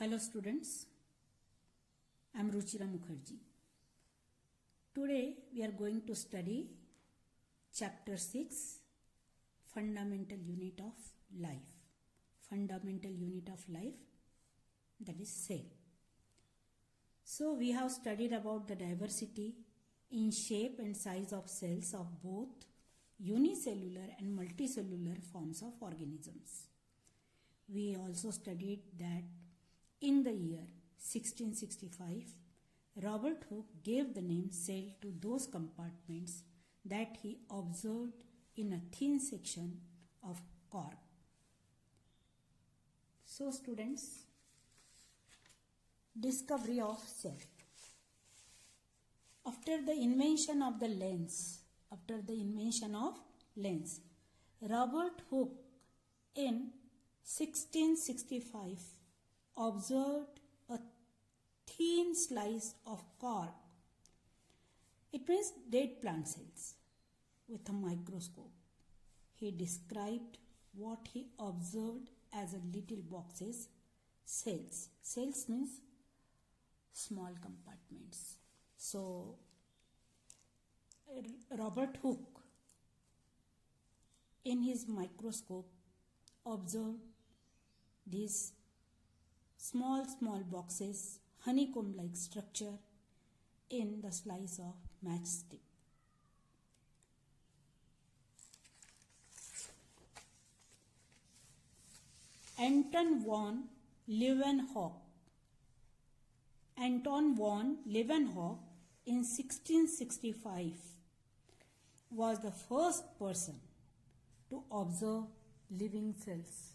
Hello students, I am Ruchira Mukherjee. Today we are going to study chapter 6, Fundamental Unit of Life. Fundamental Unit of Life, that is cell. So we have studied about the diversity in shape and size of cells of both unicellular and multicellular forms of organisms. We also studied that in the year 1665, Robert Hooke gave the name cell to those compartments that he observed in a thin section of cork. So students, discovery of cell. After the invention of lens, Robert Hooke in 1665 observed a thin slice of cork. It means dead plant cells with a microscope. He described what he observed as a little boxes, cells. Cells means small compartments. So Robert Hooke in his microscope observed these small boxes, honeycomb like structure in the slice of matchstick. Anton von Leeuwenhoek in 1665 was the first person to observe living cells.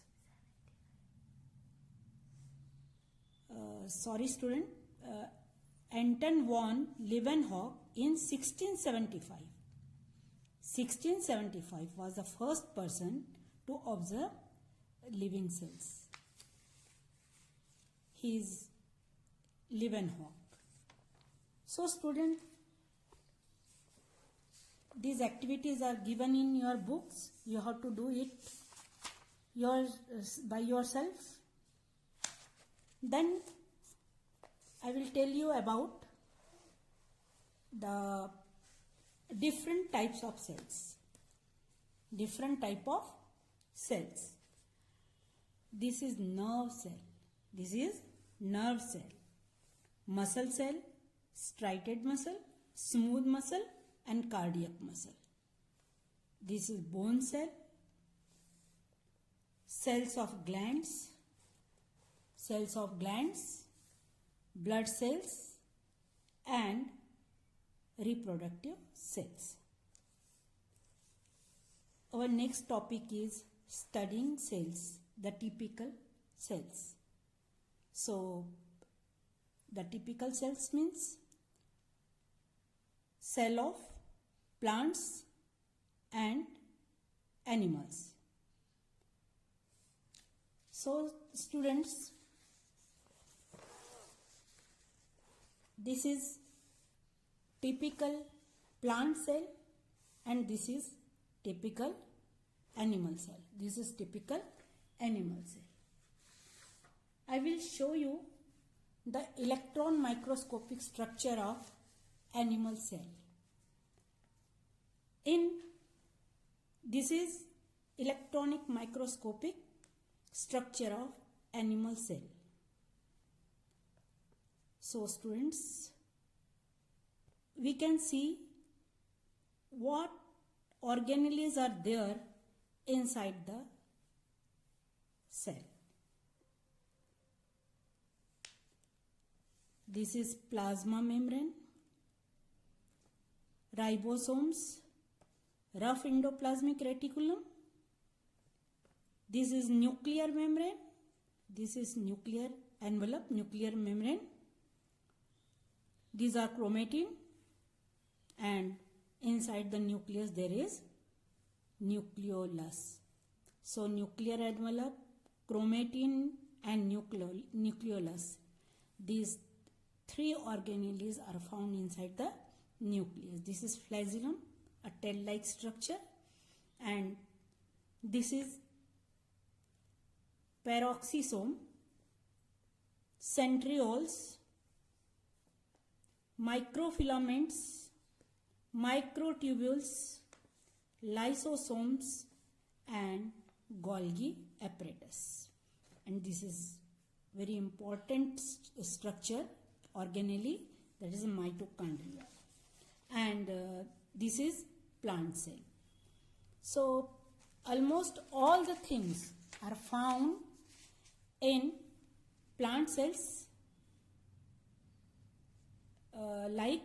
Anton von Leeuwenhoek in 1675. 1675 was the first person to observe living cells. He is Leeuwenhoek. So student, these activities are given in your books. You have to do it by yourself. Then I will tell you about the different types of cells. Different type of cells. This is nerve cell. This is nerve cell. Muscle cell, striated muscle, smooth muscle and cardiac muscle. This is bone cell. Cells of glands, blood cells and reproductive cells. Our next topic is studying cells, the typical cells. So the typical cells means cell of plants and animals. So students, this is typical plant cell and this is typical animal cell. This is typical animal cell. I will show you the electron microscopic structure of animal cell. This is electronic microscopic structure of animal cell. So students, we can see what organelles are there inside the cell. This is plasma membrane, ribosomes, rough endoplasmic reticulum. This is nuclear membrane. This is nuclear envelope, nuclear membrane. These are chromatin and inside the nucleus there is nucleolus. So nuclear envelope, chromatin and nucleolus. These three organelles are found inside the nucleus. This is flagellum, a tail-like structure, and this is peroxisome, centrioles, microfilaments, microtubules, lysosomes, and Golgi apparatus. And this is very important structure organelle, that is mitochondria. And this is plant cell. So almost all the things are found in plant cells, like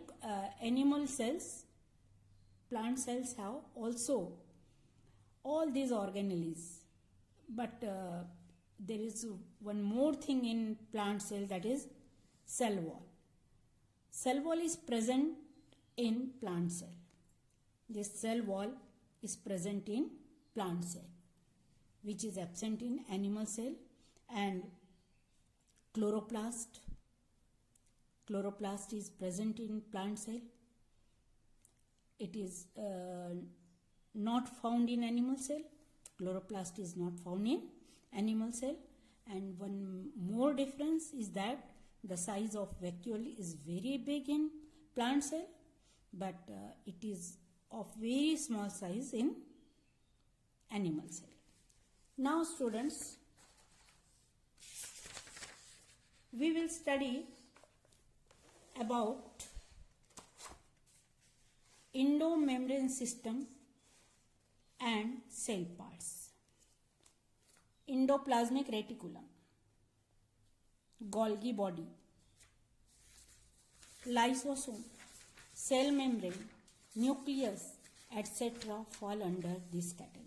animal cells. Plant cells have also all these organelles, but there is one more thing in plant cell, that is cell wall. Cell wall is present in plant cell. This cell wall is present in plant cell, which is absent in animal cell. And chloroplast is present in plant cell. It is not found in animal cell. Chloroplast is not found in animal cell. And one more difference is that the size of vacuole is very big in plant cell, but it is of very small size in animal cell. Now students, we will study about endomembrane system and cell parts. Endoplasmic reticulum, Golgi body, lysosome, cell membrane, nucleus, etc. fall under this category.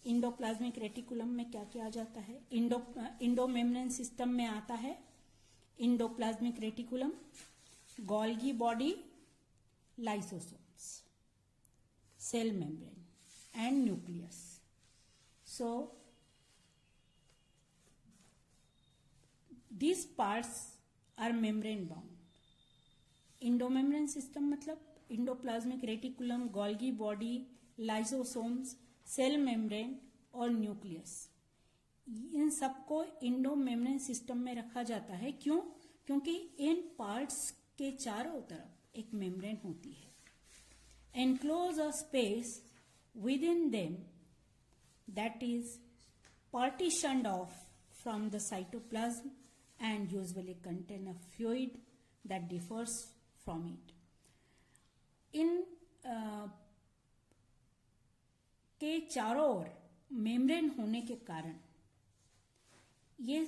Endoplasmic reticulum में क्या क्या आ जाता है? Endomembrane system में आता है endoplasmic reticulum, Golgi body, lysosomes, cell membrane and nucleus. So these parts are membrane bound. Endomembrane system मतलब endoplasmic reticulum, Golgi body, lysosomes, cell membrane और न्यूक्लियस, इन सबको इंडोमेम्ब्रेन सिस्टम में रखा जाता है. क्यों? क्योंकि इन पार्ट्स के चारों तरफ एक मेम्ब्रेन होती है. Enclose a space with in them that is partitioned off from the cytoplasm and usually contain a fluid that differs from it. इन के चारों ओर मेम्ब्रेन होने के कारण ये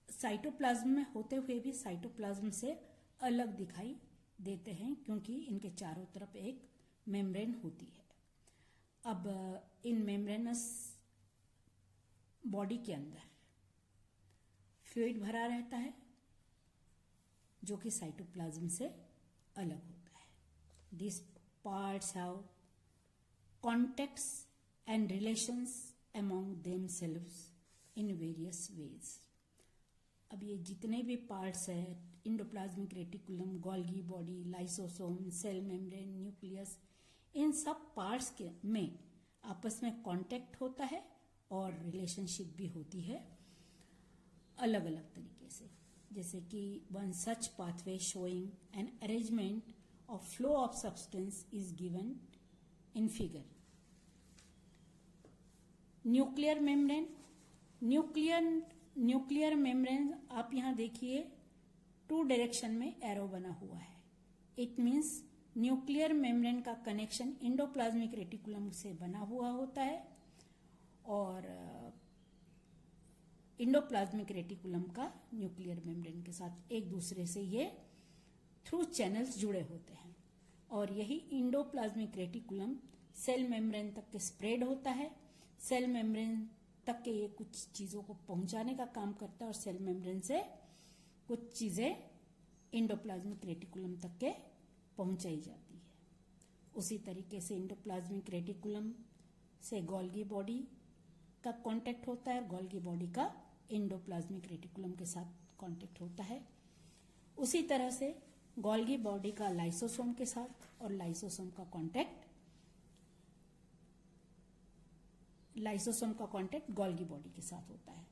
साइटोप्लाज्म में होते हुए भी साइटोप्लाज्म से अलग दिखाई देते हैं, क्योंकि इनके चारों तरफ एक मेम्ब्रेन होती है. अब इन मेम्ब्रेनस बॉडी के अंदर फ्लूइड भरा रहता है जो कि साइटोप्लाज्म से अलग होता है. This parts have contacts and relations among themselves in various ways. अब ये जितने भी पार्ट्स हैं, endoplasmic reticulum, Golgi body, lysosome, cell membrane, nucleus, इन सब पार्ट्स के में आपस में कांटेक्ट होता है और रिलेशनशिप भी होती है अलग अलग तरीके से. जैसे कि one such pathway showing an arrangement of flow of substance is given in figure. Nuclear membrane, nuclear membrane आप यहां देखिए 2 डायरेक्शन में एरो बना हुआ है. इट मीन्स न्यूक्लियर मेम्ब्रेन का कनेक्शन इंडोप्लाज्मिक रेटिकुलम से बना हुआ होता है और इंडोप्लाज्मिक रेटिकुलम का न्यूक्लियर मेम्ब्रेन के साथ एक दूसरे से ये थ्रू चैनल्स जुड़े होते हैं. और यही इंडोप्लाज्मिक रेटिकुलम सेल मेम्ब्रेन तक के स्प्रेड होता है. सेल मेम्ब्रेन तक के ये कुछ चीज़ों को पहुंचाने का काम करता है और सेल मेम्ब्रेन से कुछ चीज़ें इंडोप्लाज्मिक रेटिकुलम तक के पहुंचाई जाती है. उसी तरीके से इंडोप्लाज्मिक रेटिकुलम से गोल्गी बॉडी का कांटेक्ट होता है, गोल्गी बॉडी का इंडोप्लाज्मिक रेटिकुलम के साथ कांटेक्ट होता है. उसी तरह से गोल्गी बॉडी का लाइसोसोम के साथ और लाइसोसोम का कांटेक्ट गोल्गी बॉडी के साथ होता है.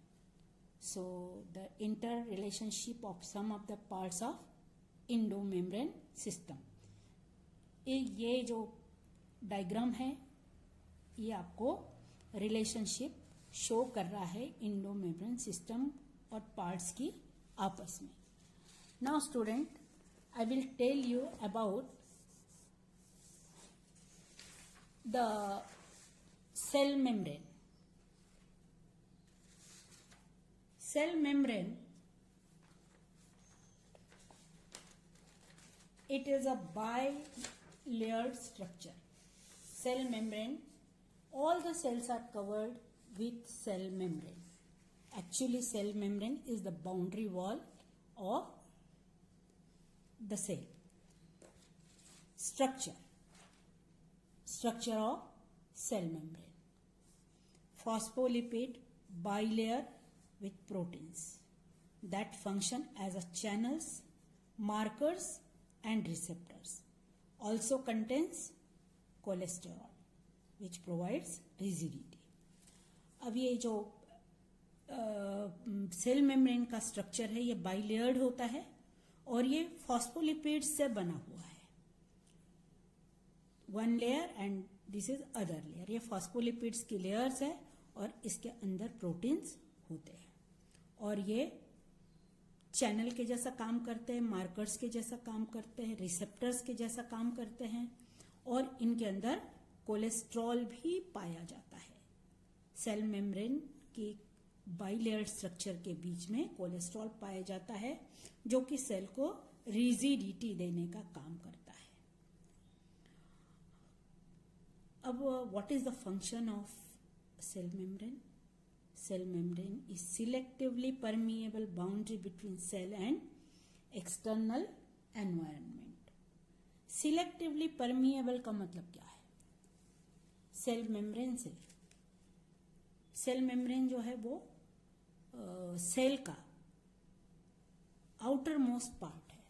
So the interrelationship of some of the parts of endomembrane system. ये जो डायग्राम है ये आपको रिलेशनशिप शो कर रहा है इंडोमेम्ब्रेन सिस्टम और पार्ट्स की आपस में. Now student, I will tell you about the cell membrane. Cell membrane, it is a bi-layered structure. Cell membrane, all the cells are covered with cell membrane. Actually, cell membrane is the boundary wall of the cell. Structure of cell membrane. Phospholipid bilayer with proteins that function as a channels, markers and receptors. Also contains cholesterol which provides rigidity. अब ये जो cell membrane का structure है ये बाइलेयर्ड होता है और ये फॉस्फोलिपिड्स से बना हुआ है. One layer and this is other layer. ये फॉस्फोलिपिड्स की लेयर्स है और इसके अंदर प्रोटीन्स होते हैं और ये चैनल के जैसा काम करते हैं, मार्कर्स के जैसा काम करते हैं, रिसेप्टर्स के जैसा काम करते हैं और इनके अंदर कोलेस्ट्रॉल भी पाया जाता है. सेल मेम्ब्रेन की बाइलेयर स्ट्रक्चर के बीच में कोलेस्ट्रॉल पाया जाता है जो कि सेल को रिजिडिटी देने का काम करता है. अब what is the function of cell membrane? Cell membrane is selectively permeable boundary between cell and external environment. Selectively permeable का मतलब क्या है? सेल मेम्ब्रेन से सेल मेम्ब्रेन जो है वो सेल का आउटर मोस्ट पार्ट है.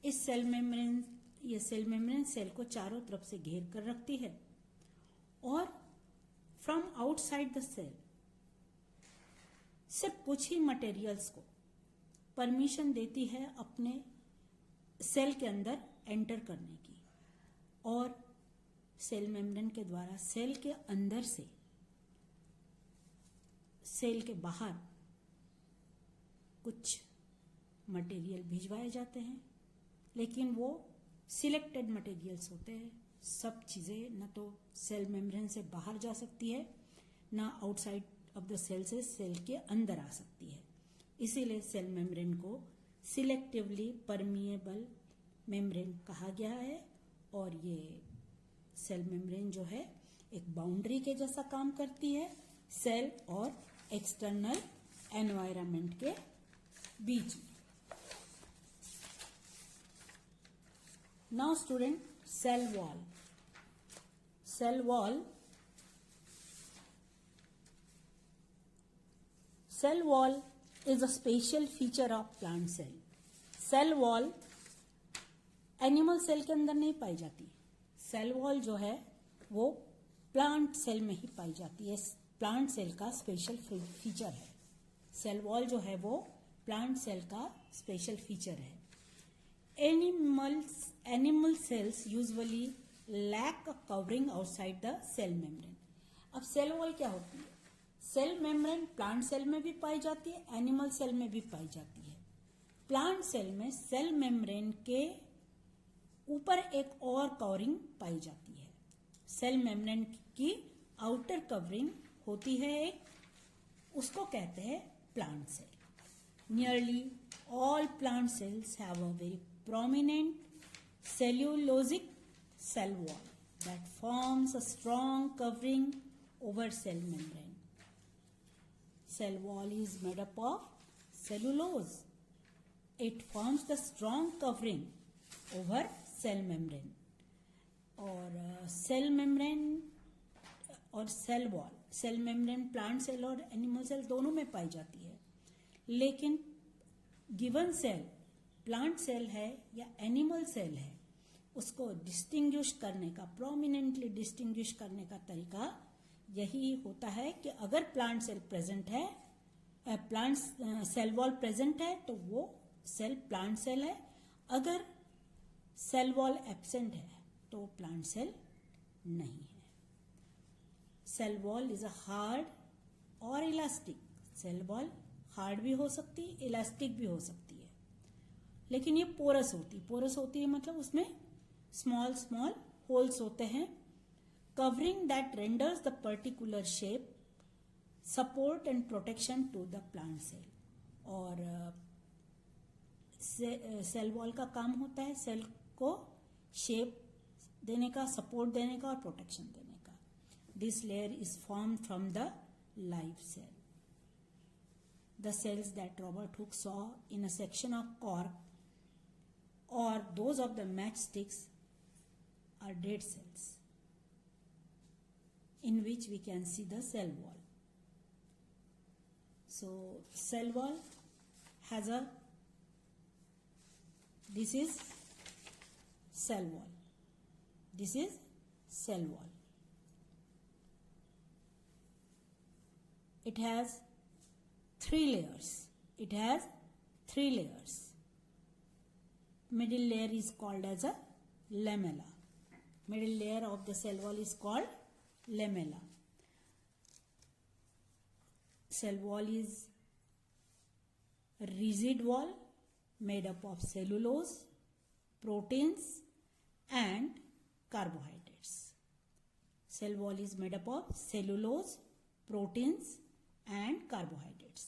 इस सेल मेम्ब्रेन सेल को चारों तरफ से घेर कर रखती है और फ्रॉम आउटसाइड द सेल सिर्फ कुछ ही मटेरियल्स को परमिशन देती है अपने सेल के अंदर एंटर करने की और सेल मेम्ब्रेन के द्वारा सेल के अंदर से सेल के बाहर कुछ मटेरियल भिजवाए जाते हैं, लेकिन वो सिलेक्टेड मटेरियल्स होते हैं. सब चीज़ें न तो सेल मेम्ब्रेन से बाहर जा सकती है ना आउटसाइड ऑफ द सेल से सेल के अंदर आ सकती है. इसीलिए सेल मेम्ब्रेन को सिलेक्टिवली परमिएबल मेम्ब्रेन कहा गया है और ये सेल मेम्ब्रेन जो है एक बाउंड्री के जैसा काम करती है सेल और एक्सटर्नल एनवायरनमेंट के बीच में. Now student, cell wall. Cell wall is a special feature of plant cell. Cell wall animal cell के अंदर नहीं पाई जाती. सेल वॉल जो है वो प्लांट सेल में ही पाई जाती है. प्लांट सेल का स्पेशल फीचर है. सेल वॉल जो है वो प्लांट सेल का स्पेशल फीचर है. Animal cells usually lack covering outside the cell membrane. अब सेल वॉल क्या होती है? सेल मेम्ब्रेन प्लांट सेल में भी पाई जाती है, एनिमल सेल में भी पाई जाती है. प्लांट सेल में सेल मेम्ब्रेन के ऊपर एक और कवरिंग पाई जाती है. सेल मेम्ब्रेन की आउटर कवरिंग होती है एक, उसको कहते हैं plant cell. Nearly all plant cells have a very prominent cellulosic cell wall that forms a strong covering over cell membrane. Cell wall is made up of cellulose. It forms the strong covering over cell membrane. और cell membrane और cell wall, cell membrane plant cell और animal cell दोनों में पाई जाती है. लेकिन given cell plant cell है या एनिमल सेल है, उसको डिस्टिंग्विश करने का, प्रोमिनेंटली डिस्टिंग्विश करने का तरीका यही होता है कि अगर प्लांट सेल प्रेजेंट है, प्लांट सेल वॉल प्रेजेंट है तो वो सेल प्लांट सेल है, अगर सेल वॉल एब्सेंट है तो प्लांट सेल नहीं है. Cell wall is a hard और इलास्टिक. सेल वॉल हार्ड भी हो सकती है, इलास्टिक भी हो सकती है, लेकिन ये पोरस होती है मतलब उसमें स्मॉल स्मॉल होल्स होते हैं. Covering that renders the particular shape, support and protection to the plant cell. और सेल वॉल का काम होता है सेल को शेप देने का, सपोर्ट देने का और प्रोटेक्शन देने का. This layer is form from the live cell. The cells that Robert Hooke saw in a section of cork or those of the matchsticks are dead cells in which we can see the cell wall. So cell wall has a, this is cell wall, this is cell wall. It has three layers. It has three layers. Middle layer is called as a lamella. Middle layer of the cell wall is called lamella. Cell wall is a rigid wall made up of cellulose, proteins and carbohydrates. Cell wall is made up of cellulose, proteins and carbohydrates,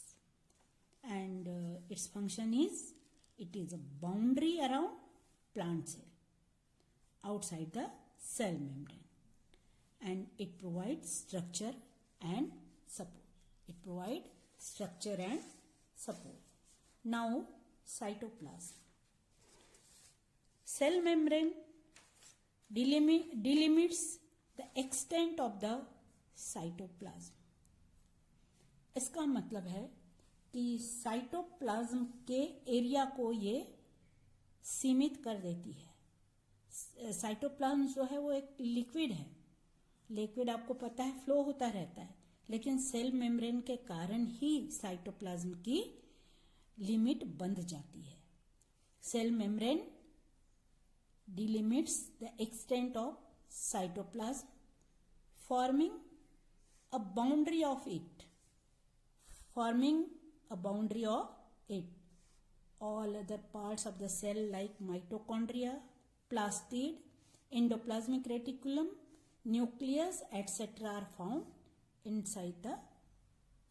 and its function is, it is a boundary around plant cell outside the cell membrane, and it provides structure and support. It provides structure and support. Now cytoplasm. Cell membrane delimits the extent of the cytoplasm. इसका मतलब है कि cytoplasm के area को ये सीमित कर देती है. साइटोप्लाज्म जो है वो एक लिक्विड है. लिक्विड आपको पता है फ्लो होता रहता है, लेकिन सेल मेम्ब्रेन के कारण ही साइटोप्लाज्म की लिमिट बंध जाती है. Cell membrane delimits the extent of cytoplasm, forming a boundary of it. Forming a boundary of it. All other parts of the cell like mitochondria, plastid, endoplasmic reticulum, nucleus, etc. are found inside the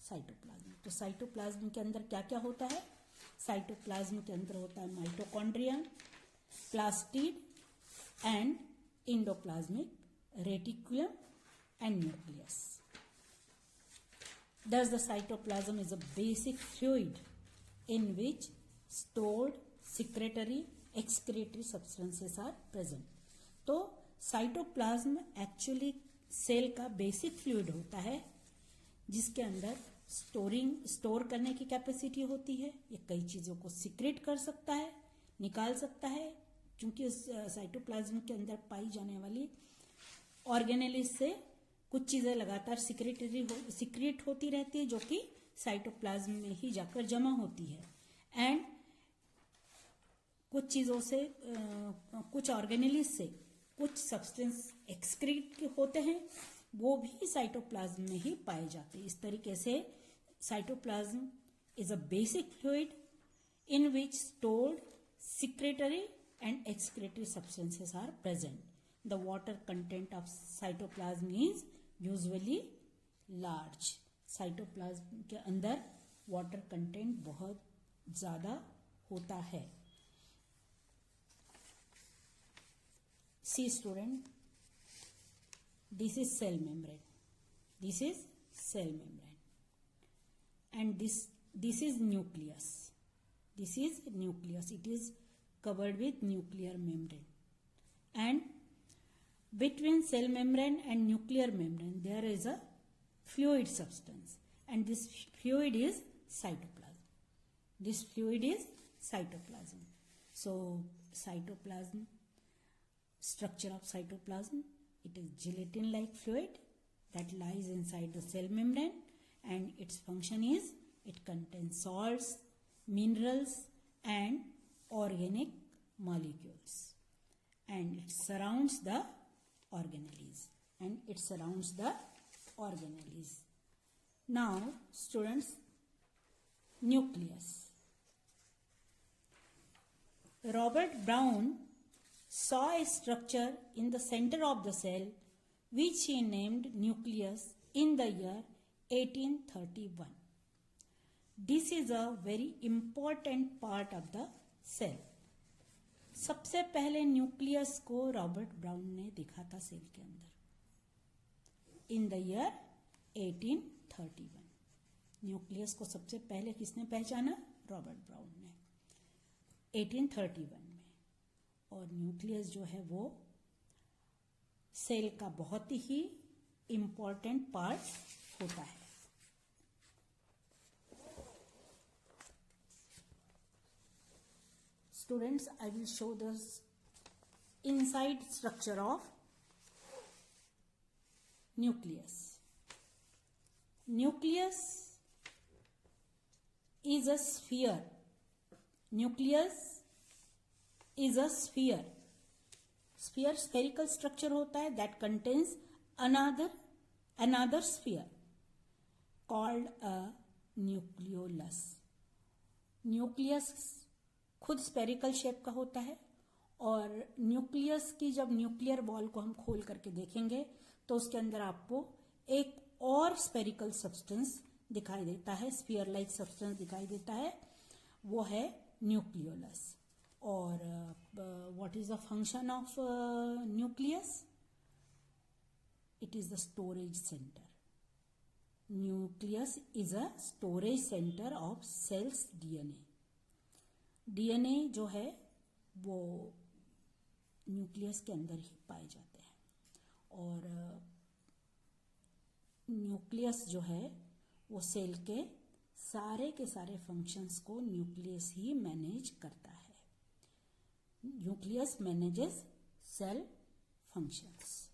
cytoplasm. तो cytoplasm के अंदर क्या क्या होता है? Cytoplasm के अंदर होता है mitochondria, plastid and endoplasmic reticulum and nucleus. Thus, the cytoplasm is a basic fluid in which stored secretory, excretory substances are present. तो साइटोप्लाज्म एक्चुअली सेल का बेसिक फ्लूइड होता है जिसके अंदर स्टोर करने की कैपेसिटी होती है. ये कई चीज़ों को सिक्रेट कर सकता है, निकाल सकता है, क्योंकि उस साइटोप्लाज्म के अंदर पाई जाने वाली ऑर्गेनेलिस से कुछ चीज़ें लगातार सिक्रेट होती रहती है जो कि साइटोप्लाज्म में ही जाकर जमा होती है. एंड कुछ चीज़ों से कुछ ऑर्गेनेलिस से कुछ सब्सटेंस एक्सक्रीट होते हैं, वो भी साइटोप्लाज्म में ही पाए जाते हैं. इस तरीके से cytoplasm is a basic fluid in which stored secretory and excretory substances are present. The water content of cytoplasm is usually large. Cytoplasm के अंदर वाटर कंटेंट बहुत ज़्यादा होता है. See student, this is cell membrane. This is cell membrane. And this is nucleus. This is nucleus. It is covered with nuclear membrane. And between cell membrane and nuclear membrane there is a fluid substance, and this fluid is cytoplasm. This fluid is cytoplasm. So cytoplasm, structure of cytoplasm, it is gelatin like fluid that lies inside the cell membrane, and its function is It contains salts, minerals and organic molecules, and it surrounds the organelles. Now students, nucleus. Robert Brown saw a structure in the center of the cell which he named nucleus in the year 1831. This is a very important part of the cell. सबसे पहले nucleus को Robert brown ने देखा था cell के अंदर इन the year 1831. Nucleus को सबसे पहले किसने पहचाना? रॉबर्ट ब्राउन ने 1831 में. और न्यूक्लियस जो है वो सेल का बहुत ही इंपॉर्टेंट पार्ट होता है. Students, I will show the inside structure of nucleus. Nucleus is a sphere. Nucleus is a sphere. Sphere spherical structure होता है that contains another sphere called a nucleolus. Nucleus खुद spherical shape का होता है और nucleus की जब nuclear wall को हम खोल करके देखेंगे तो उसके अंदर आपको एक और स्पेरिकल सब्सटेंस दिखाई देता है, स्फीयर लाइक सब्सटेंस दिखाई देता है, वो है न्यूक्लियोलस. और what is the function of nucleus? It is the storage centre. Nucleus is a storage centre of cells DNA. DNA जो है वो न्यूक्लियस के अंदर ही पाए जाते हैं और न्यूक्लियस जो है वो सेल के सारे फंक्शंस को न्यूक्लियस ही मैनेज करता है. Nucleus manages cell functions.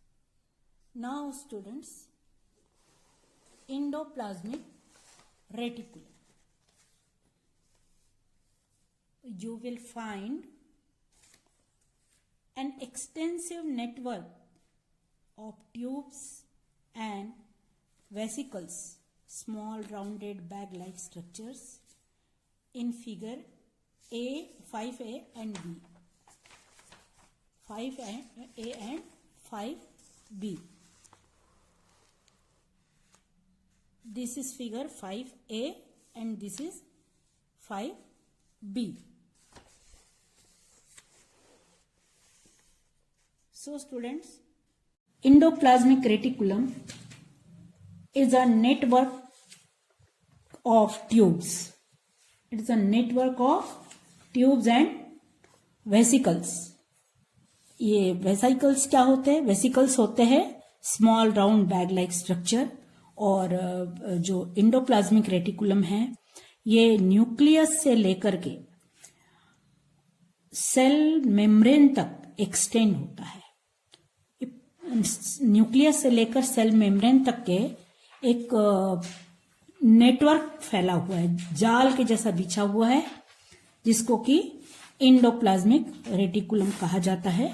Now students, endoplasmic reticulum. You will find an extensive network of tubes and vesicles, small rounded bag-like structures in figure A, 5A and B. 5A and 5B. This is figure 5A and this is 5B. So students, endoplasmic reticulum is a network of tubes. It is a network of tubes and vesicles. ये vesicles क्या होते हैं? Vesicles होते हैं small round bag like structure. और जो endoplasmic reticulum है ये न्यूक्लियस से लेकर के सेल मेम्ब्रेन तक एक्सटेंड होता है. न्यूक्लियस से लेकर सेल मेम्ब्रेन तक के एक नेटवर्क फैला हुआ है, जाल के जैसा बिछा हुआ है, जिसको कि एंडोप्लाज्मिक रेटिकुलम कहा जाता है.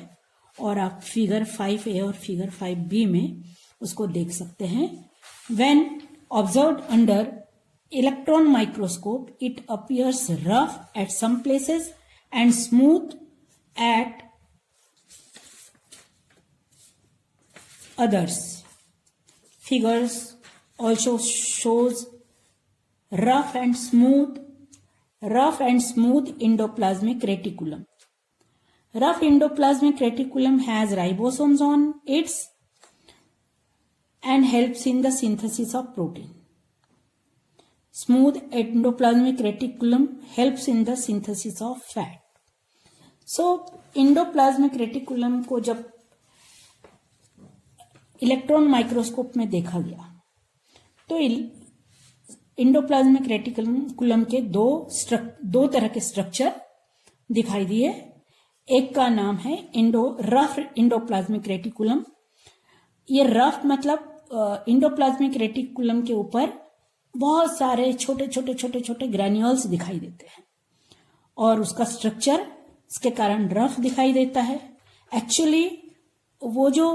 और आप फिगर 5A और फिगर 5B में उसको देख सकते हैं. When observed under electron microscope it appears rough at some places and smooth at others. Figures also shows rough and smooth endoplasmic reticulum. Rough endoplasmic reticulum has ribosomes on its and helps in the synthesis of protein. Smooth endoplasmic reticulum helps in the synthesis of fat. So endoplasmic reticulum को जब electron microscope में देखा गया तो endoplasmic reticulum के दो तरह के स्ट्रक्चर दिखाई दिए. एक का नाम है रफ एंडोप्लाज्मिक रेटिकुलम. ये रफ मतलब एंडोप्लाज्मिक रेटिकुलम के ऊपर बहुत सारे छोटे छोटे छोटे छोटे ग्रैन्यूल्स दिखाई देते हैं और उसका स्ट्रक्चर इसके कारण रफ दिखाई देता है। एक्चुअली वो जो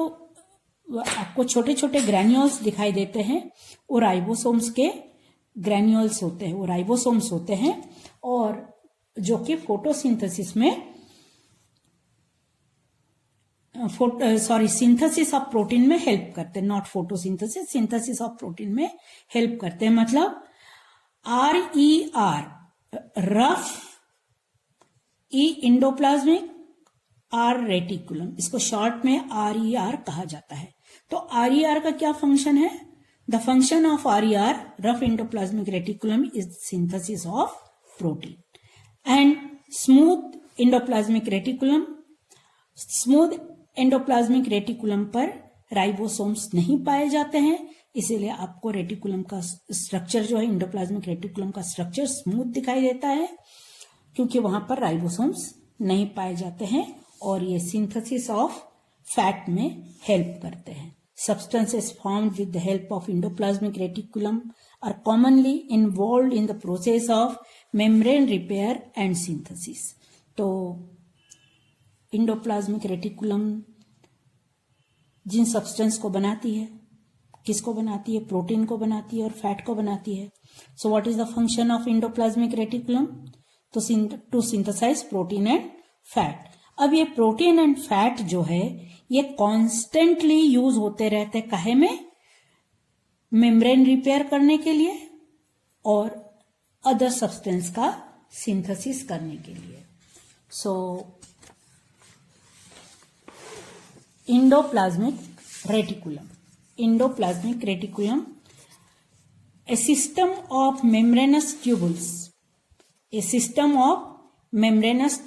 आपको छोटे छोटे ग्रैन्यूल्स दिखाई देते हैं वो राइबोसोम्स के ग्रैन्यूल्स होते हैं, वो राइबोसोम्स होते हैं और जो कि फोटोसिंथेसिस में सिंथेसिस ऑफ प्रोटीन में हेल्प करते हैं, not photosynthesis, synthesis of protein में हेल्प करते हैं। मतलब RER rough, E endoplasmic, R reticulum, इसको शॉर्ट में RER कहा जाता है। तो RER का क्या फंक्शन है? The function of RER rough endoplasmic reticulum is synthesis of protein and smooth endoplasmic reticulum, smooth endoplasmic reticulum पर राइबोसोम्स नहीं पाए जाते हैं, इसीलिए आपको रेटिकुलम का स्ट्रक्चर जो है, इंडोप्लाज्मिक रेटिकुलम का स्ट्रक्चर स्मूथ दिखाई देता है क्योंकि वहां पर राइबोसोम्स नहीं पाए जाते हैं और ये सिंथेसिस ऑफ फैट में हेल्प करते हैं। Substances formed with the help of endoplasmic reticulum are commonly involved in the process of membrane repair and synthesis. तो इंडोप्लाज्मिक रेटिकुलम जिन सब्सटेंस को बनाती है, किसको बनाती है? प्रोटीन को बनाती है और फैट को बनाती है। So what is the function of endoplasmic reticulum? तो to synthesise protein and fat. अब ये प्रोटीन एंड फैट जो है ये कॉन्स्टेंटली यूज होते रहते काहे में? मेम्ब्रेन रिपेयर करने के लिए और अदर सब्सटेंस का सिंथेसिस करने के लिए। So endoplasmic reticulum, a system of membranous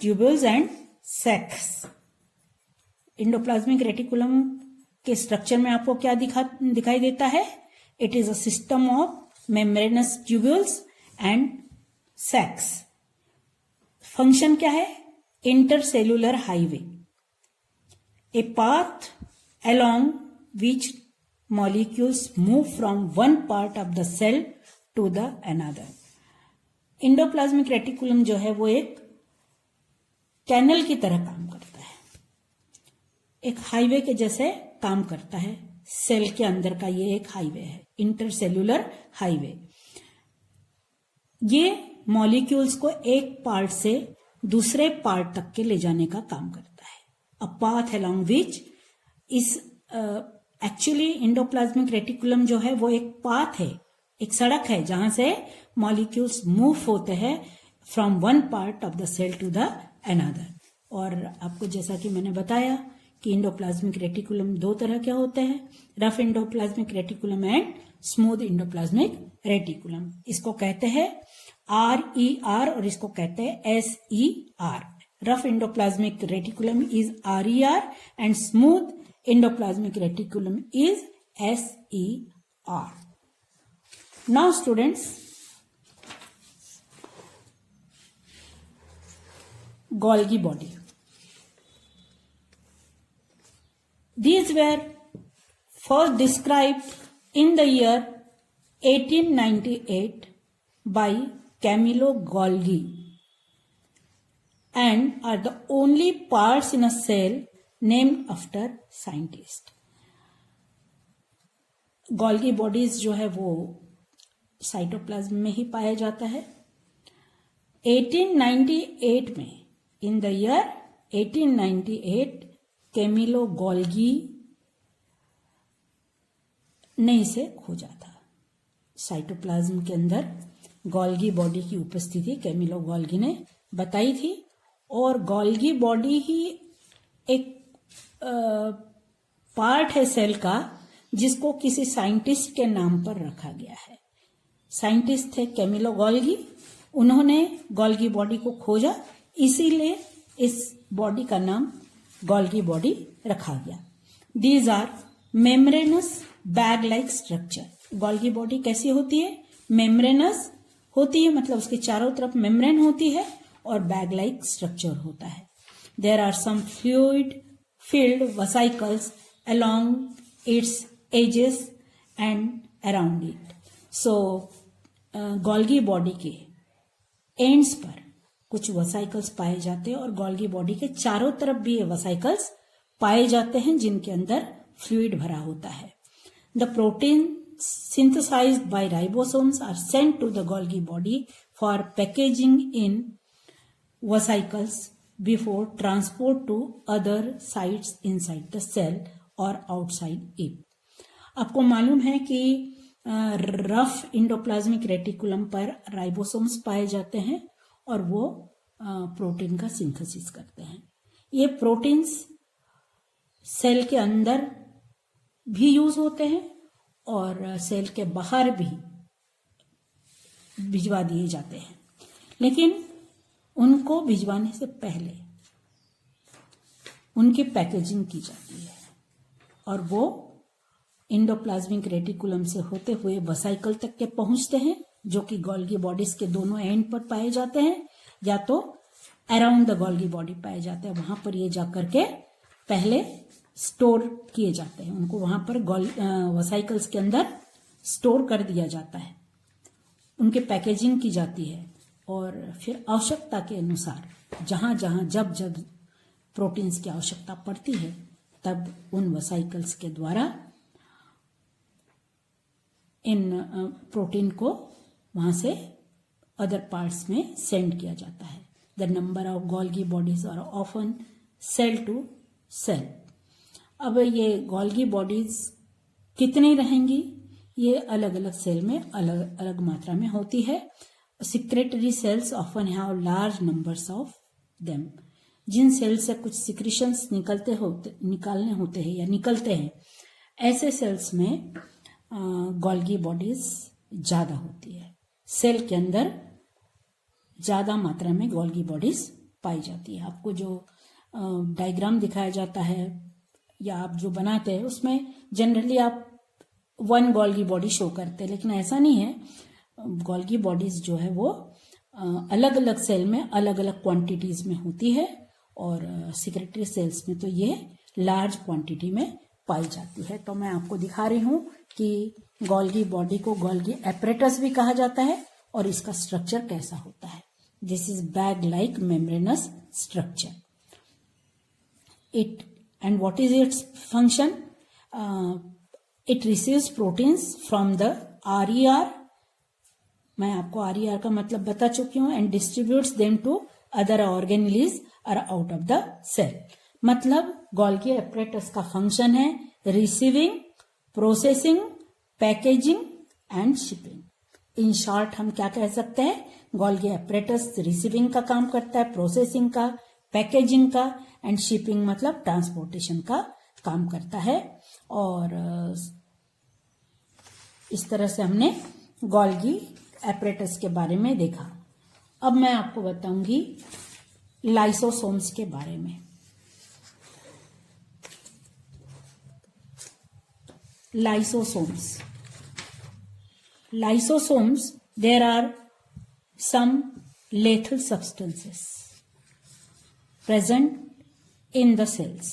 tubules and sacs. Endoplasmic reticulum के स्ट्रक्चर में आपको क्या दिखाई देता है? It is a system of membranous tubules and sacs. Function क्या है? Intercellular highway, a path along which molecules move from one part of the cell to the another. Endoplasmic reticulum जो है वो एक कैनल की तरह काम करता है, एक हाईवे के जैसे काम करता है। सेल के अंदर का ये एक हाईवे है, इंटरसेल्यूलर हाईवे। ये मॉलिक्यूल्स को एक पार्ट से दूसरे पार्ट तक के ले जाने का काम करता है। A path along which इस एक्चुअली इंडोप्लाज्मिक रेटिकुलम जो है वो एक पाथ है, एक सड़क है जहां से मॉलिक्यूल्स मूव होते हैं from one part of the cell to the another. और आपको जैसा कि मैंने बताया कि इंडोप्लाज्मिक रेटिकुलम दो तरह के होते हैं, rough endoplasmic reticulum and smooth endoplasmic reticulum. इसको कहते हैं RER और इसको कहते हैं SER। Rough endoplasmic reticulum is RER and smooth endoplasmic reticulum is SER. Now students, Golgi body. These were first described in the year 1898 by Camillo Golgi and are the only parts in a cell named after scientist. Golgi bodies जो है वो cytoplasm में ही पाया जाता है। 1898 में, in the year 1898, Camillo Golgi ने इसे खोजा था। साइटोप्लाज्म के अंदर गोल्गी बॉडी की उपस्थिति कैमिलो गोल्गी ने बताई थी और गोल्गी बॉडी ही एक पार्ट है सेल का जिसको किसी साइंटिस्ट के नाम पर रखा गया है। साइंटिस्ट थे कैमिलो गोल्गी, उन्होंने गोल्गी बॉडी को खोजा, इसीलिए इस बॉडी का नाम गोल्गी बॉडी रखा गया। These are membranous bag like structure. Golgi body कैसी होती है? मेम्ब्रेनस होती है, मतलब उसके चारों तरफ मेम्ब्रेन होती है और बैग लाइक स्ट्रक्चर होता है। There are some fluid filled vesicles along its edges and around it. So Golgi body के एंड्स पर कुछ वसाइकल्स पाए जाते हैं और गोल्गी बॉडी के चारों तरफ भी ये वसाइकल्स पाए जाते हैं जिनके अंदर फ्लूइड भरा होता है. The protein synthesized by ribosomes are sent to the Golgi body for packaging in vesicles before transport to other sites inside the cell or outside it. आपको मालूम है कि रफ इंडोप्लाज्मिक रेटिकुलम पर राइबोसोम्स पाए जाते हैं और वो प्रोटीन का सिंथेसिस करते हैं. ये प्रोटीन्स सेल के अंदर भी यूज होते हैं और सेल के बाहर भी भिजवा दिए जाते हैं, लेकिन उनको भिजवाने से पहले उनकी पैकेजिंग की जाती है और वो इंडोप्लाज्मिक रेटिकुलम से होते हुए वसाइकल तक के पहुंचते हैं जो कि गोल्गी बॉडीज के दोनों एंड पर पाए जाते हैं या तो अराउंड द गोल्गी बॉडी पाए जाते हैं. वहां पर ये जाकर के पहले स्टोर किए जाते हैं. उनको वहां पर वसाइकल्स के अंदर स्टोर कर दिया जाता है, उनके पैकेजिंग की जाती है और फिर आवश्यकता के अनुसार जहां जहां जब जब प्रोटीन्स की आवश्यकता पड़ती है तब उन वसाइकल्स के द्वारा इन प्रोटीन को वहां से अदर पार्ट्स में सेंड किया जाता है. The number of Golgi bodies are often cell to cell. अब ये गोल्गी बॉडीज कितनी रहेंगी, ये अलग अलग सेल में अलग अलग मात्रा में होती है. Secretory cells often have large numbers of them. जिन सेल से कुछ सिक्रीशंस निकालने होते हैं या निकलते हैं, ऐसे सेल्स में गोल्गी बॉडीज ज्यादा होती है. सेल के अंदर ज्यादा मात्रा में गोल्गी बॉडीज पाई जाती है. आपको जो डायग्राम दिखाया जाता है या आप जो बनाते हैं उसमें जनरली आप वन गोल्गी बॉडी शो करते हैं, लेकिन ऐसा नहीं है. गोल्गी बॉडीज जो है वो अलग अलग सेल में अलग अलग क्वांटिटीज में होती है और सिक्रेटरी सेल्स में तो ये लार्ज क्वांटिटी में पाई जाती है. तो मैं आपको दिखा रही हूं कि गोल्गी बॉडी को गोल्गी एपरेटस भी कहा जाता है और इसका स्ट्रक्चर कैसा होता है. This is bag like membranous structure. It and what is its function? It receives proteins from the RER. मैं आपको RER का मतलब बता चुकी हूं. and distributes them to other organelles or out of the cell. मतलब गोल्गी एपरेटस का function है receiving, processing, packaging and shipping. In short हम क्या कह सकते हैं, गोल्गी एपरेटस रिसीविंग का काम करता है, प्रोसेसिंग का, पैकेजिंग का एंड शिपिंग मतलब ट्रांसपोर्टेशन का काम करता है. और इस तरह से हमने गोल्गी एपरेटस के बारे में देखा. अब मैं आपको बताऊंगी लाइसोसोम्स के बारे में. Lysosomes, there are some lethal substances present in the cells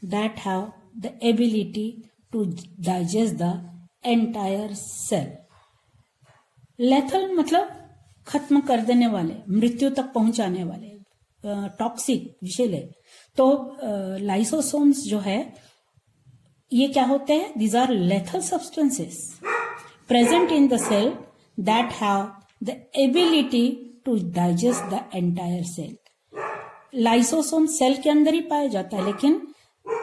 that have the ability to digest the entire cell. Lethal मतलब खत्म कर देने वाले, मृत्यु तक पहुंचाने वाले, टॉक्सिक, विषैले. तो लाइसोसोम्स जो है ये क्या होते हैं, these are lethal substances present in the cell that have the ability to digest the entire cell. Lysosome cell के अंदर ही पाया जाता है, लेकिन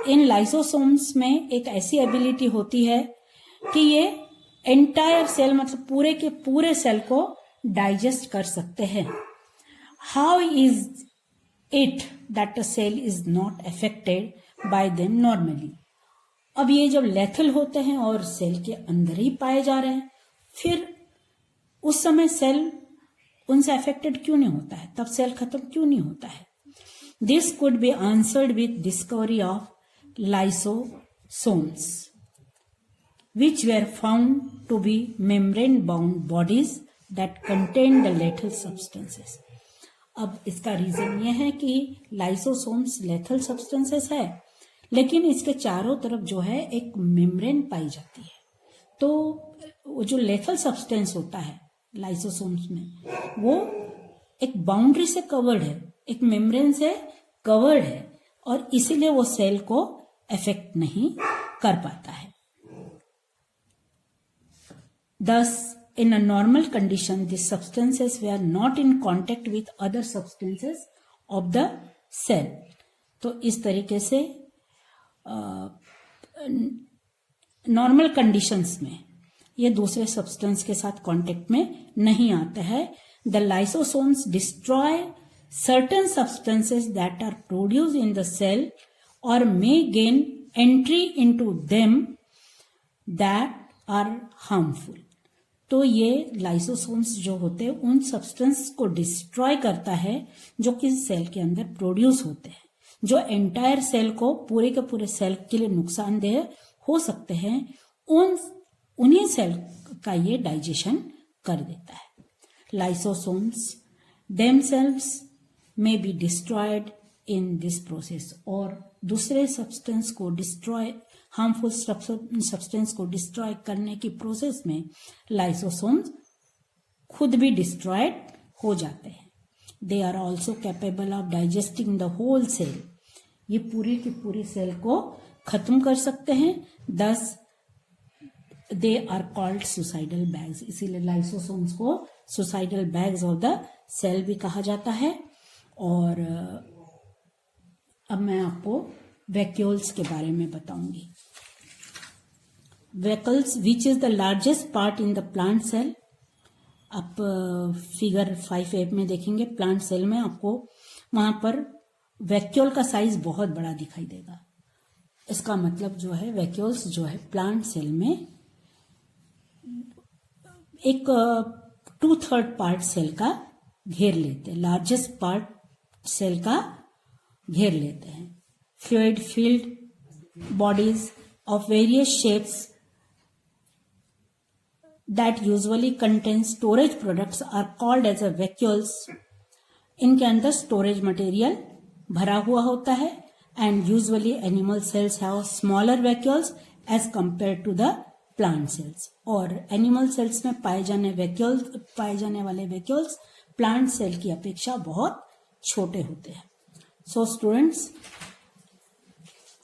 इन लाइसोसोम्स में एक ऐसी एबिलिटी होती है कि ये एंटायर सेल मतलब पूरे के पूरे सेल को डाइजेस्ट कर सकते हैं. How is it that the cell is not affected by them normally. अब ये जब लेथल होते हैं और सेल के अंदर ही पाए जा रहे हैं, फिर उस समय सेल उनसे अफेक्टेड क्यों नहीं होता है, तब सेल खत्म क्यों नहीं होता है. This could be answered with discovery of lysosomes, which were found to be membrane-bound bodies that contain the lethal substances. अब इसका रीजन यह है कि लाइसोसोम्स लेथल सब्सटेंसेस है, लेकिन इसके चारों तरफ जो है एक मेम्ब्रेन पाई जाती है. तो वो जो लेथल सब्सटेंस होता है, लाइसोसोम्स में, वो एक बाउंड्री से कवर्ड है, एक मेम्ब्रेन से कवर्ड है, और इसीलिए वो सेल को अफेक्ट नहीं कर पाता है. Thus, in a normal condition, these substances were not in contact with other substances of the cell. तो इस तरीके से नॉर्मल कंडीशंस में ये दूसरे सब्सटेंस के साथ कांटेक्ट में नहीं आते हैं. The lysosomes destroy certain substances that are produced in the cell or may gain entry into them that are harmful. तो ये लाइसोसोम्स जो होते हैं उन सब्सटेंस को डिस्ट्रॉय करता है जो कि सेल के अंदर प्रोड्यूस होते हैं, जो एंटायर सेल को, पूरे के पूरे सेल के लिए नुकसानदेह हो सकते हैं. उन्हीं सेल का ये डाइजेशन कर देता है. Lysosomes themselves may be destroyed in this process. और दूसरे सब्सटेंस को डिस्ट्रॉय, हार्मफुल सब्सटेंस को डिस्ट्रॉय करने की प्रोसेस में लाइसोसोम्स खुद भी डिस्ट्रॉयड हो जाते हैं. They are also capable of digesting the whole cell. ये पूरी की पूरी सेल को खत्म कर सकते हैं. Thus they are called suicidal bags. इसीलिए लाइसोसोम्स को suicidal bags of the cell भी कहा जाता है. और अब मैं आपको वैक्यूल्स के बारे में बताऊंगी. Vacuoles which is the largest part in the plant cell. आप फिगर 5A में देखेंगे, प्लांट सेल में आपको वहां पर वैक्यूल का साइज बहुत बड़ा दिखाई देगा. इसका मतलब जो है वैक्यूल्स जो है प्लांट सेल में एक 2/3 पार्ट सेल का घेर लेते हैं, लार्जेस्ट पार्ट सेल का घेर लेते हैं. Fluid filled bodies of various shapes that usually contain storage products are called as a vacuoles. इनके अंदर स्टोरेज मटेरियल भरा हुआ होता है. And usually animal cells have smaller vacuoles as compare to the plant cells. और animal cells में पाए जाने वाले वैक्यूल्स प्लांट सेल की अपेक्षा बहुत छोटे होते हैं. सो स्टूडेंट्स,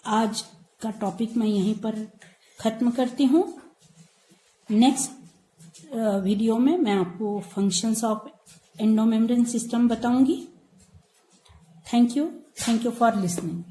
आज का टॉपिक मैं यहीं पर खत्म करती हूँ. नेक्स्ट वीडियो में मैं आपको फंक्शंस ऑफ एंडोमेम्ब्रेन सिस्टम बताऊंगी. Thank you for listening.